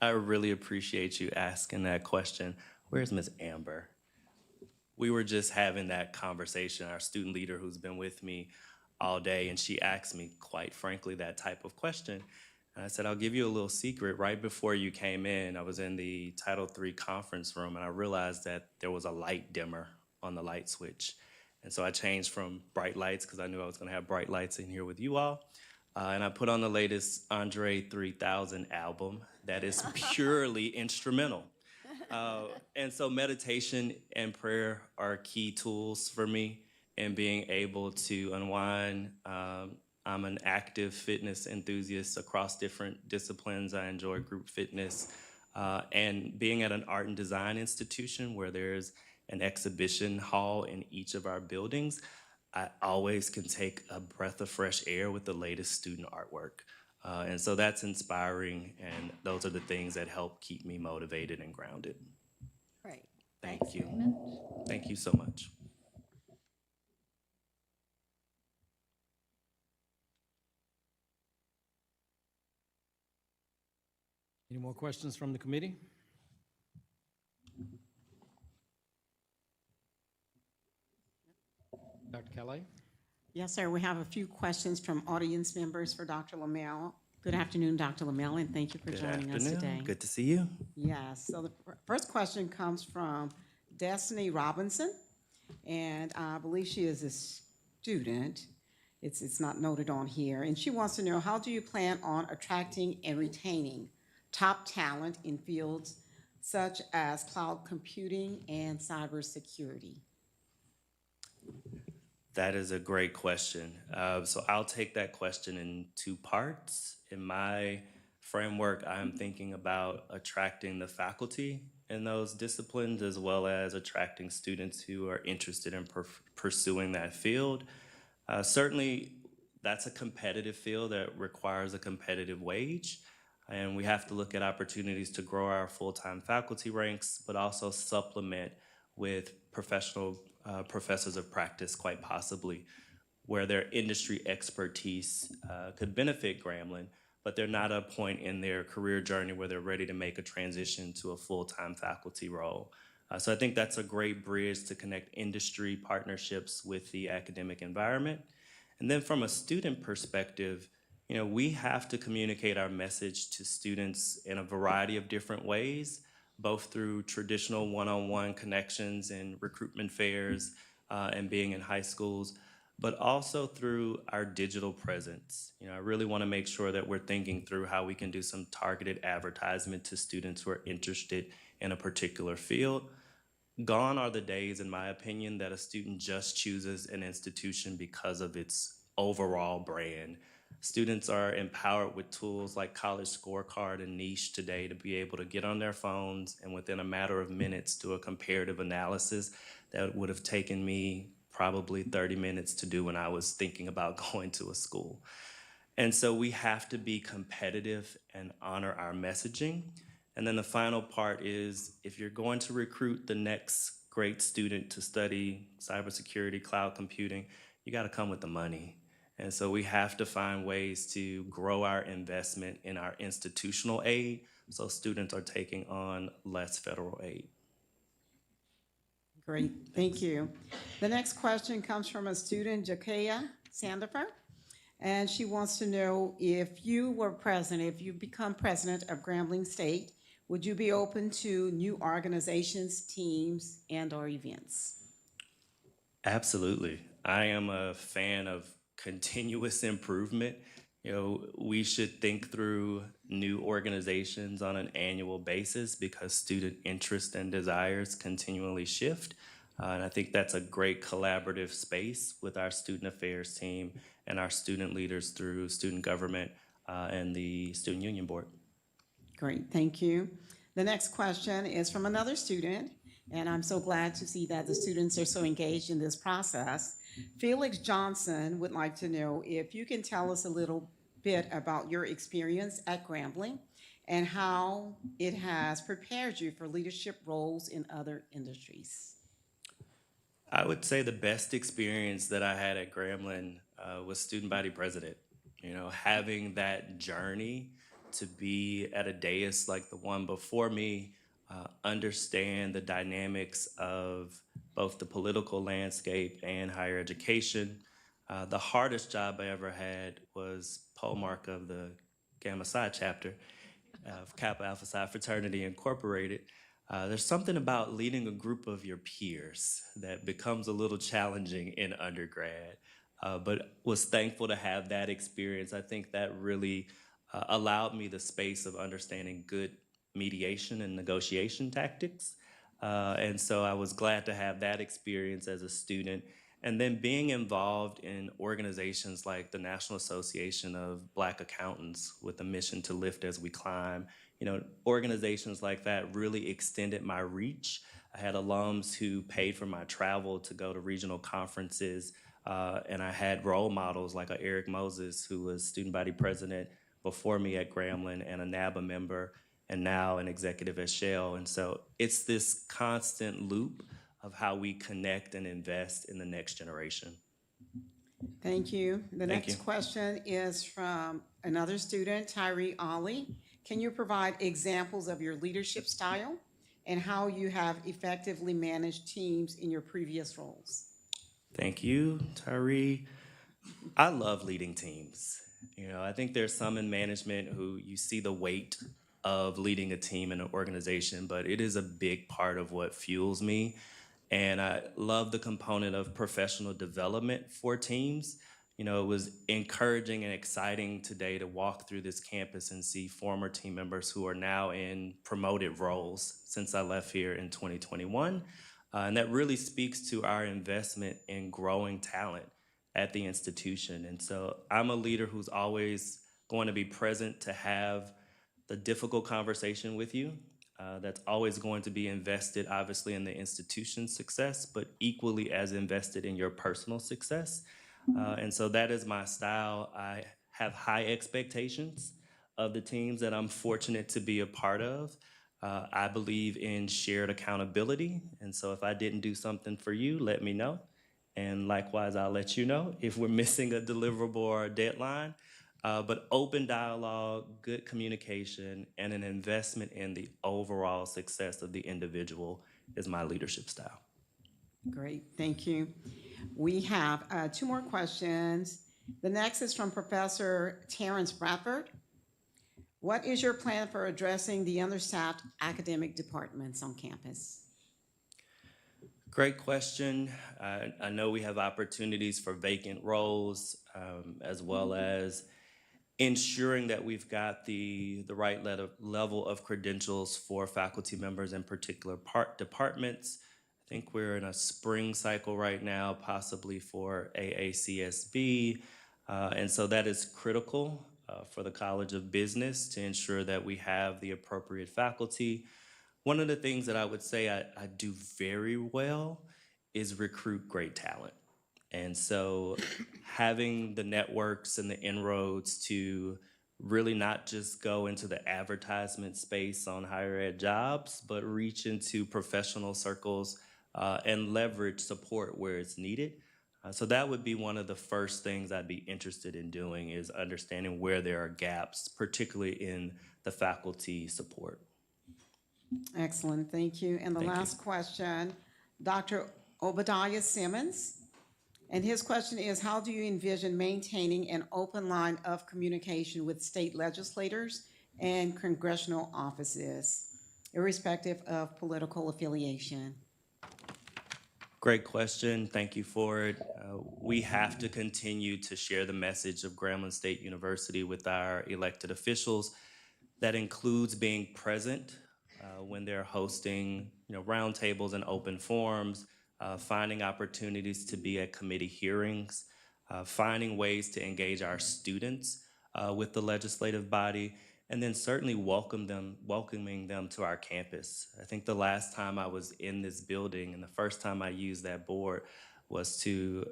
I really appreciate you asking that question. Where's Ms. Amber? We were just having that conversation, our student leader who's been with me all day, and she asked me, quite frankly, that type of question. And I said, I'll give you a little secret. Right before you came in, I was in the Title III conference room, and I realized that there was a light dimmer on the light switch. And so I changed from bright lights, because I knew I was going to have bright lights in here with you all. And I put on the latest Andre 3000 album that is purely instrumental. And so meditation and prayer are key tools for me in being able to unwind. I'm an active fitness enthusiast across different disciplines. I enjoy group fitness. And being at an art and design institution where there's an exhibition hall in each of our buildings, I always can take a breath of fresh air with the latest student artwork. And so that's inspiring, and those are the things that help keep me motivated and grounded. Great. Thank Thanks you. very much. Thank you so much. Any more questions from the committee? Dr. Calais? Yes, sir. We have a few questions from audience members for Dr. Lemelle. Good afternoon, Dr. Lemelle, and thank you for Good joining us afternoon. today. Good to see you. Yes, so the first question comes from Destiny Robinson, and I believe she is a student. It's not noted on here, and she wants to know, how do you plan on attracting and retaining top talent in fields such as cloud computing and cybersecurity? That is a great question. So I'll take that question in two parts. In my framework, I'm thinking about attracting the faculty in those disciplines, as well as attracting students who are interested in pursuing that field. Certainly, that's a competitive field that requires a competitive wage, and we have to look at opportunities to grow our full-time faculty ranks, but also supplement with professional professors of practice, quite possibly, where their industry expertise could benefit Grambling, but they're not at a point in their career journey where they're ready to make a transition to a full-time faculty role. So I think that's a great bridge to connect industry partnerships with the academic environment. And then from a student perspective, you know, we have to communicate our message to students in a variety of different ways, both through traditional one-on-one connections and recruitment fairs and being in high schools, but also through our digital presence. You know, I really want to make sure that we're thinking through how we can do some targeted advertisement to students who are interested in a particular field. Gone are the days, in my opinion, that a student just chooses an institution because of its overall brand. Students are empowered with tools like College Scorecard and Niche today to be able to get on their phones and within a matter of minutes do a comparative analysis that would have taken me probably 30 minutes to do when I was thinking about going to a school. And so we have to be competitive and honor our messaging. And then the final part is, if you're going to recruit the next great student to study cybersecurity, cloud computing, you got to come with the money. And so we have to find ways to grow our investment in our institutional aid so students are taking on less federal aid. Great, thank you. The next question comes from a student, Jakaya Sandifer, and she wants to know, if you were president, if you become president of Grambling State, would you be open to new organizations, teams, and/or events? Absolutely. I am a fan of continuous improvement. You know, we should think through new organizations on an annual basis because student interest and desires continually shift. And I think that's a great collaborative space with our student affairs team and our student leaders through student government and the Student Union Board. Great, thank you. The next question is from another student, and I'm so glad to see that the students are so engaged in this process. Felix Johnson would like to know if you can tell us a little bit about your experience at Grambling and how it has prepared you for leadership roles in other industries. I would say the best experience that I had at Grambling was student body president. You know, having that journey to be at a dais like the one before me, understand the dynamics of both the political landscape and higher education. The hardest job I ever had was polemarch of the Gamma Psi chapter of Kappa Alpha Psi Fraternity Incorporated. There's something about leading a group of your peers that becomes a little challenging in undergrad, but was thankful to have that experience. I think that really allowed me the space of understanding good mediation and negotiation tactics. And so I was glad to have that experience as a student. And then being involved in organizations like the National Association of Black Accountants with a mission to lift as we climb, organizations like that really extended my reach. I had alums who paid for my travel to go to regional conferences, and I had role models like Eric Moses, who was student body president before me at Grambling and a NABA member, and now an executive at Shell. And so it's this constant loop of how we connect and invest in the next generation. Thank you. The Thank next you. question is from another student, Tyree Ollie. Can you provide examples of your leadership style and how you have effectively managed teams in your previous roles? Thank you, Tyree. I love leading teams. I think there's some in management who you see the weight of leading a team in an organization, but it is a big part of what fuels me. And I love the component of professional development for teams. It was encouraging and exciting today to walk through this campus and see former team members who are now in promoted roles since I left here in 2021. And that really speaks to our investment in growing talent at the institution. And so I'm a leader who's always going to be present to have the difficult conversation with you. That's always going to be invested, obviously, in the institution's success, but equally as invested in your personal success. And so that is my style. I have high expectations of the teams that I'm fortunate to be a part of. I believe in shared accountability. And so if I didn't do something for you, let me know. And likewise, I'll let you know if we're missing a deliverable or a deadline. But open dialogue, good communication, and an investment in the overall success of the individual is my leadership style. Great, thank you. We have 2 more questions. The next is from Professor Terrence Bradford. What is your plan for addressing the understaffed academic departments on campus? Great question. I know we have opportunities for vacant roles, as well as ensuring that we've got the right level of credentials for faculty members in particular departments. I think we're in a spring cycle right now, possibly for AACSB. And so that is critical for the College of Business to ensure that we have the appropriate faculty. One of the things that I would say I do very well is recruit great talent. And so having the networks and the inroads to really not just go into the advertisement space on higher ed jobs, but reach into professional circles and leverage support where it's needed. So that would be one of the first things I'd be interested in doing, is understanding where there are gaps, particularly in the faculty support. Excellent, thank you. And the last question, Dr. Obadiah Simmons. And his question is, how do you envision maintaining an open line of communication with state legislators and congressional offices, irrespective of political affiliation? Great question. Thank you for it. We have to continue to share the message of Grambling State University with our elected officials. That includes being present when they're hosting, roundtables and open forums, finding opportunities to be at committee hearings, finding ways to engage our students with the legislative body, and then certainly welcoming them to our campus. I think the last time I was in this building and the first time I used that board was to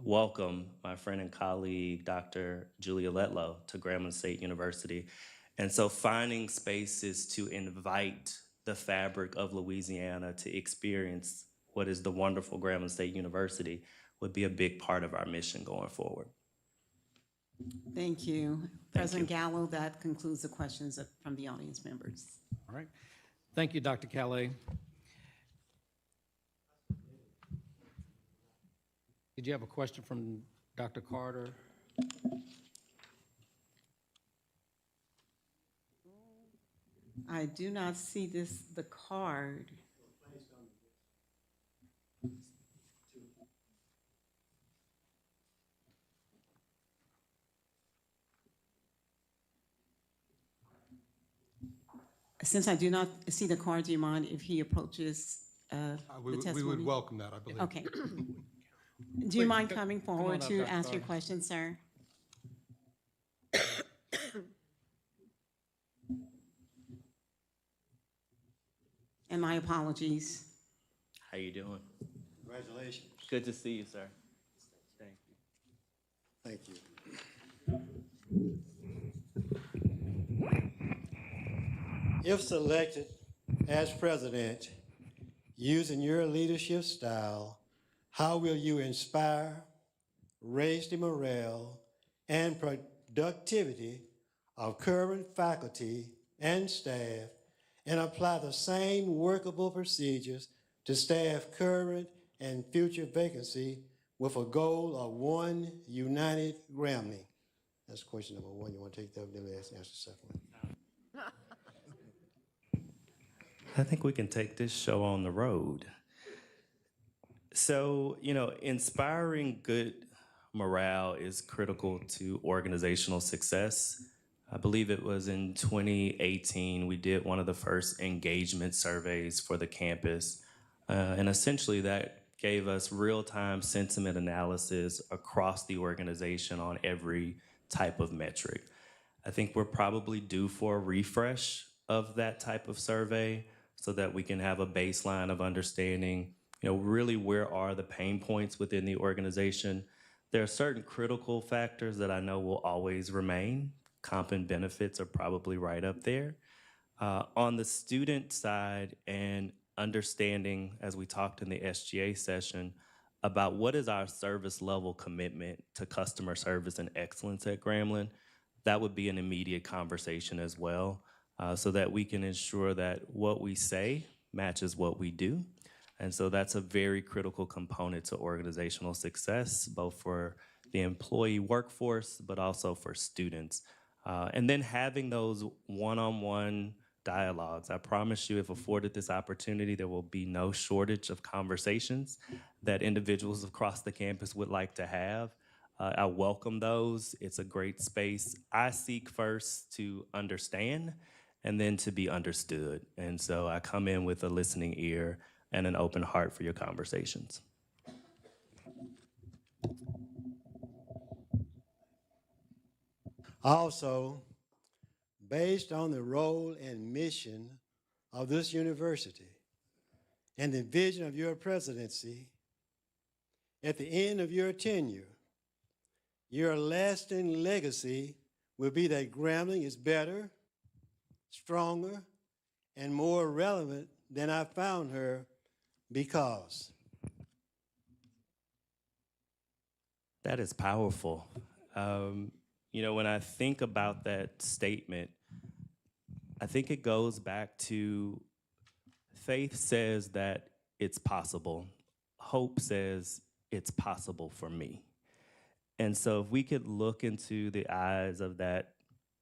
welcome my friend and colleague, Dr. Julia Letlow, to Grambling State University. And so finding spaces to invite the fabric of Louisiana to experience what is the wonderful Grambling State University would be a big part of our mission going forward. Thank you. President Gallo, that concludes the questions from the audience members. All right. Thank you, Dr. Calais. Did you have a question from Dr. Carter? I do not see the card. Since I do not see the card, do you mind if he approaches the We testimony? would welcome that, I believe. Okay. Do you mind coming forward up, to Dr. ask your Gardner. question, sir? And my apologies. How you doing? Congratulations. Good to see you, sir. Thank you. Thank you. If selected as president, using your leadership style, how will you inspire, raise the morale, and productivity of current faculty and staff, and apply the same workable procedures to staff current and future vacancy with a goal of one united Grambling? That's question number one. You want to take that, then answer the second one. I think we can take this show on the road. So, inspiring good morale is critical to organizational success. I believe it was in 2018, we did one of the first engagement surveys for the campus. And essentially that gave us real-time sentiment analysis across the organization on every type of metric. I think we're probably due for a refresh of that type of survey so that we can have a baseline of understanding, really where are the pain points within the organization. There are certain critical factors that I know will always remain. Comp and benefits are probably right up there. On the student side and understanding, as we talked in the SGA session, about what is our service level commitment to customer service and excellence at Grambling, that would be an immediate conversation as well, so that we can ensure that what we say matches what we do. And so that's a very critical component to organizational success, both for the employee workforce, but also for students. And then having those one-on-one dialogues. I promise you, if afforded this opportunity, there will be no shortage of conversations that individuals across the campus would like to have. I welcome those. It's a great space. I seek first to understand and then to be understood. And so I come in with a listening ear and an open heart for your conversations. Also, based on the role and mission of this university and the vision of your presidency, at the end of your tenure, your lasting legacy will be that Grambling is better, stronger, and more relevant than I found her because. That is powerful. When I think about that statement, I think it goes back to faith says that it's possible. Hope says it's possible for me. And so if we could look into the eyes of that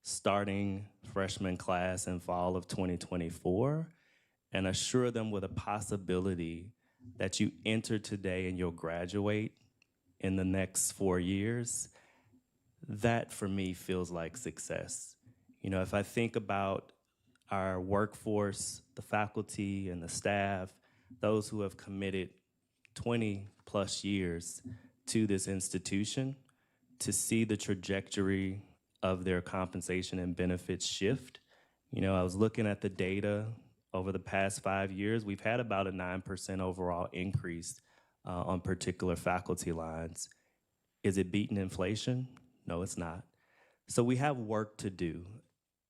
starting freshman class in fall of 2024 and assure them with a possibility that you enter today and you'll graduate in the next 4 years, that for me feels like success. If I think about our workforce, the faculty and the staff, those who have committed 20 plus years to this institution, to see the trajectory of their compensation and benefits shift. I was looking at the data over the past 5 years. We've had about a 9% overall increase on particular faculty lines. Is it beating inflation? No, it's not. So we have work to do.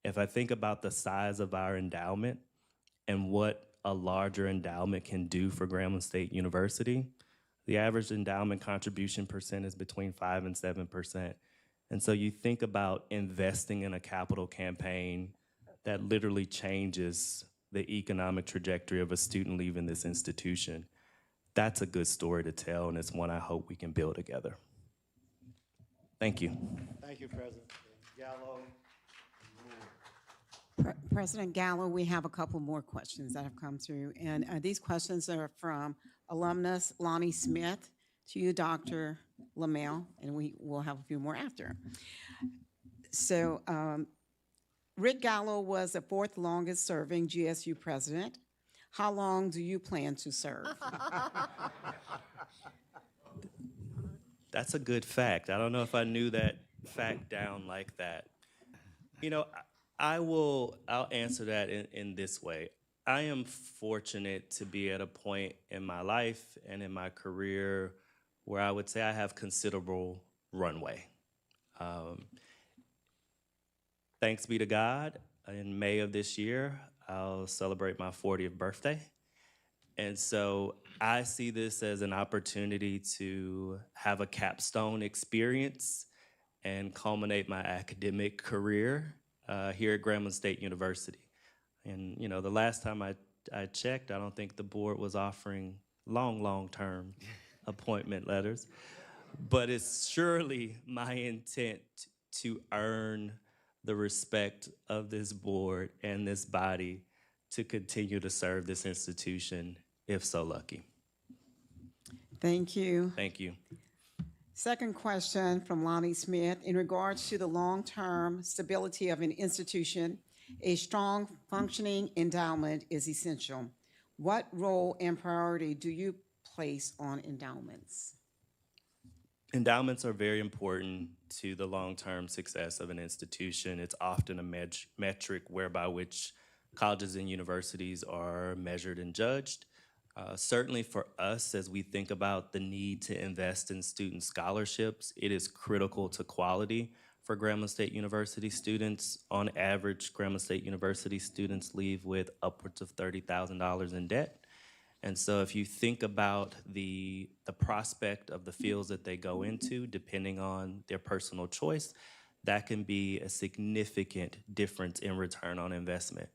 If I think about the size of our endowment and what a larger endowment can do for Grambling State University, the average endowment contribution percent is between 5 and 7%. And so you think about investing in a capital campaign that literally changes the economic trajectory of a student leaving this institution. That's a good story to tell, and it's one I hope we can build together. Thank you. Thank you, President Gallo. President Gallo, we have a couple more questions that have come through, and these questions are from alumnus Lonnie Smith to you, Dr. Lemelle, and we will have a few more after. So, Rick Gallo was the fourth longest serving GSU president. How long do you plan to serve? That's a good fact. I don't know if I knew that fact down like that. You know, I'll answer that in this way. I am fortunate to be at a point in my life and in my career where I would say I have considerable runway. Thanks be to God, in May of this year, I'll celebrate my 40th birthday. And so I see this as an opportunity to have a capstone experience and culminate my academic career here at Grambling State University. And, you know, the last time I checked, I don't think the board was offering long-term appointment letters. But it's surely my intent to earn the respect of this board and this body to continue to serve this institution, if so lucky. Thank you. Thank you. Second question from Lonnie Smith. In regards to the long-term stability of an institution, a strong functioning endowment is essential. What role and priority do you place on endowments? Endowments are very important to the long-term success of an institution. It's often a metric whereby which colleges and universities are measured and judged. Certainly for us, as we think about the need to invest in student scholarships, it is critical to quality for Grambling State University students. On average, Grambling State University students leave with upwards of $30,000 in debt. And so if you think about the prospect of the fields that they go into, depending on their personal choice, that can be a significant difference in return on investment.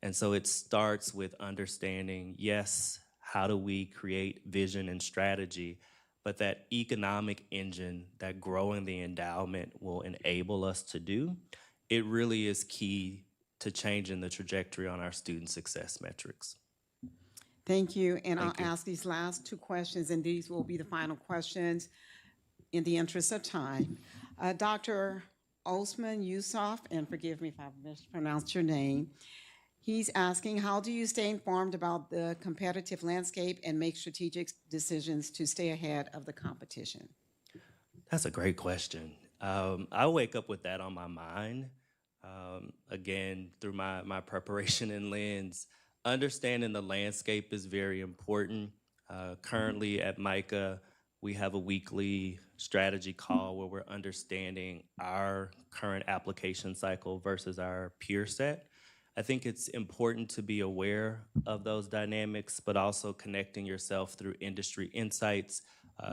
And so it starts with understanding, yes, how do we create vision and strategy, but that economic engine that growing the endowment will enable us to do, it really is key to changing the trajectory on our student success metrics. Thank you, and Thank I'll you. ask these last two questions, and these will be the final questions in the interest of time. Dr. Osman Yusuf, and forgive me if I've mispronounced your name, he's asking, how do you stay informed about the competitive landscape and make strategic decisions to stay ahead of the competition? That's a great question. I wake up with that on my mind. Again, through my preparation and lens, understanding the landscape is very important. Currently at MICA, we have a weekly strategy call where we're understanding our current application cycle versus our peer set. I think it's important to be aware of those dynamics, but also connecting yourself through industry insights.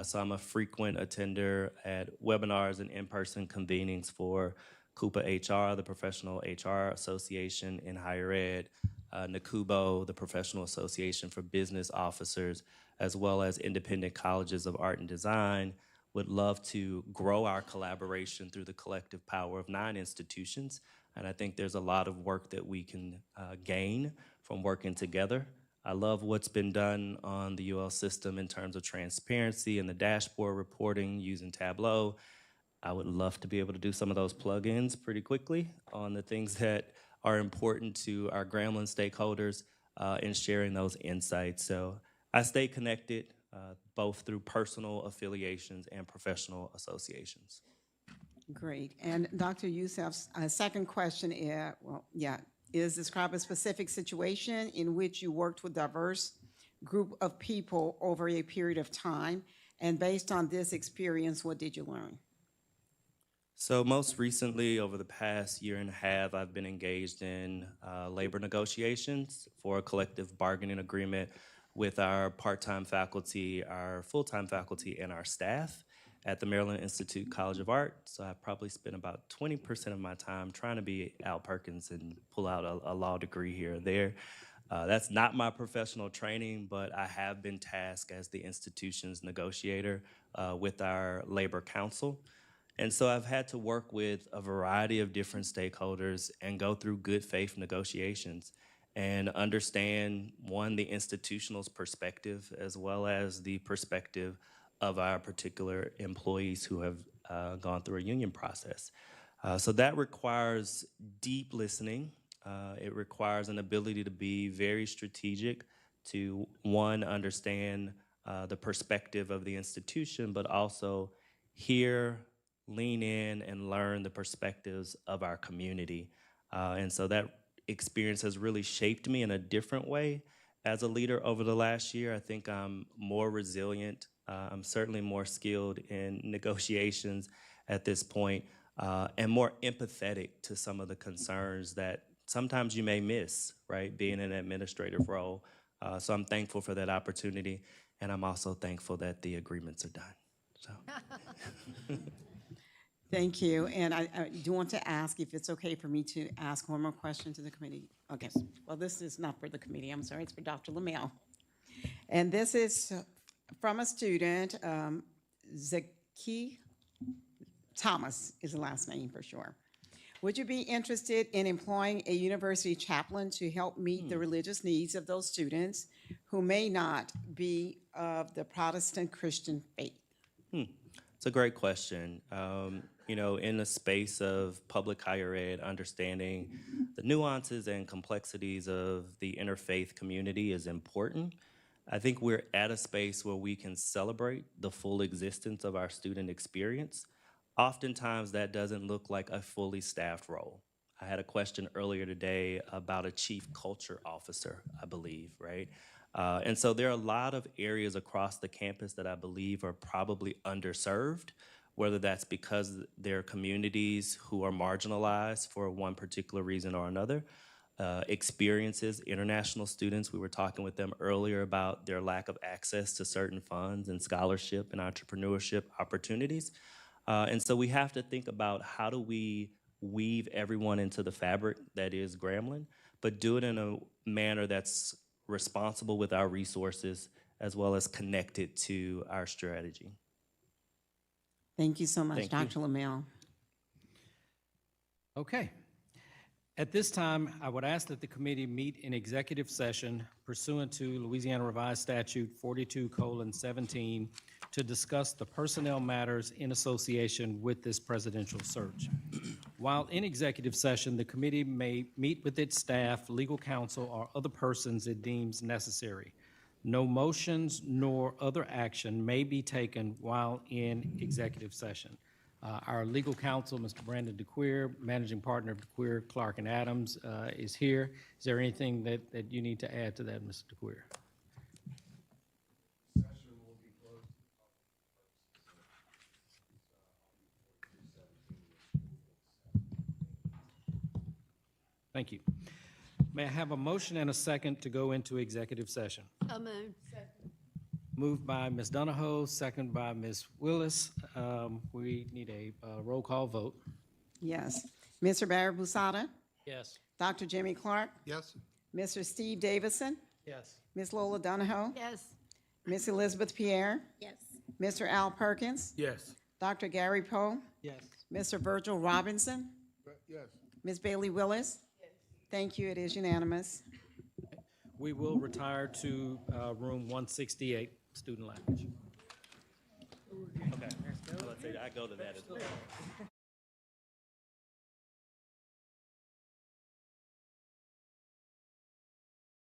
So I'm a frequent attender at webinars and in-person convenings for Coupa HR, the Professional HR Association in Higher Ed, NACUBO, the Professional Association for Business Officers, as well as independent colleges of art and design. Would love to grow our collaboration through the collective power of 9 institutions. And I think there's a lot of work that we can gain from working together. I love what's been done on the UL system in terms of transparency and the dashboard reporting using Tableau. I would love to be able to do some of those plugins pretty quickly on the things that are important to our Grambling stakeholders in sharing those insights. So I stay connected both through personal affiliations and professional associations. Great. And Dr. Yusuf's second question is describe a specific situation in which you worked with a diverse group of people over a period of time. And based on this experience, what did you learn? So most recently, over the past year and a half, I've been engaged in labor negotiations for a collective bargaining agreement with our part-time faculty, our full-time faculty, and our staff at the Maryland Institute College of Art. So I probably spent about 20% of my time trying to be Al Perkins and pull out a law degree here or there. That's not my professional training, but I have been tasked as the institution's negotiator with our labor council. And so I've had to work with a variety of different stakeholders and go through good faith negotiations and understand, one, the institutional's perspective as well as the perspective of our particular employees who have gone through a union process. So that requires deep listening. It requires an ability to be very strategic, to, one, understand the perspective of the institution, but also hear, lean in, and learn the perspectives of our community. And so that experience has really shaped me in a different way as a leader over the last year. I think I'm more resilient. I'm certainly more skilled in negotiations at this point, and more empathetic to some of the concerns that sometimes you may miss, right, being in an administrative role. So I'm thankful for that opportunity, and I'm also thankful that the agreements are done. So. Thank you. And I do want to ask if it's okay for me to ask one more question to the committee. Okay. Well, this is not for the committee. I'm sorry. It's for Dr. Lemelle. And this is from a student, Zaki Thomas is the last name for sure. Would you be interested in employing a university chaplain to help meet the religious needs of those students who may not be of the Protestant Christian faith? It's a great question. You know, in the space of public higher ed, understanding the nuances and complexities of the interfaith community is important. I think we're at a space where we can celebrate the full existence of our student experience. Oftentimes, that doesn't look like a fully staffed role. I had a question earlier today about a chief culture officer, I believe, right? And so there are a lot of areas across the campus that I believe are probably underserved, whether that's because they're communities who are marginalized for one particular reason or another. Experiences, international students, we were talking with them earlier about their lack of access to certain funds and scholarship and entrepreneurship opportunities. And so we have to think about how do we weave everyone into the fabric that is Grambling, but do it in a manner that's responsible with our resources as well as connected to our strategy. Thank you so much, Thank you. Dr. Lemelle. Okay. At this time, I would ask that the committee meet in executive session pursuant to Louisiana Revised Statute 42:17 to discuss the personnel matters in association with this presidential search. While in executive session, the committee may meet with its staff, legal counsel, or other persons it deems necessary. No motions nor other action may be taken while in executive session. Our legal counsel, Mr. Brandon DeQueer, managing partner of DeQueer, Clark and Adams, is here. Is there anything that you need to add to that, Mr. DeQueer? Thank you. May I have a motion and a second to go into executive session? So moved. Moved by Ms. Donahoe, second by Ms. Willis. We need a roll call vote. Yes. Mr. Barry Busada? Yes. Dr. Jimmy Clark? Yes? Mr. Steve Davison? Yes. Ms. Lola Donahoe? Yes. Miss Elizabeth Pierre? Yes. Mr. Al Perkins? Yes. Dr. Gary Poe? Yes. Mr. Virgil Robinson? Yes. Ms. Bailey Willis? Thank you. It is unanimous. We will retire to room 168, student lounge. Okay. I go to that as well.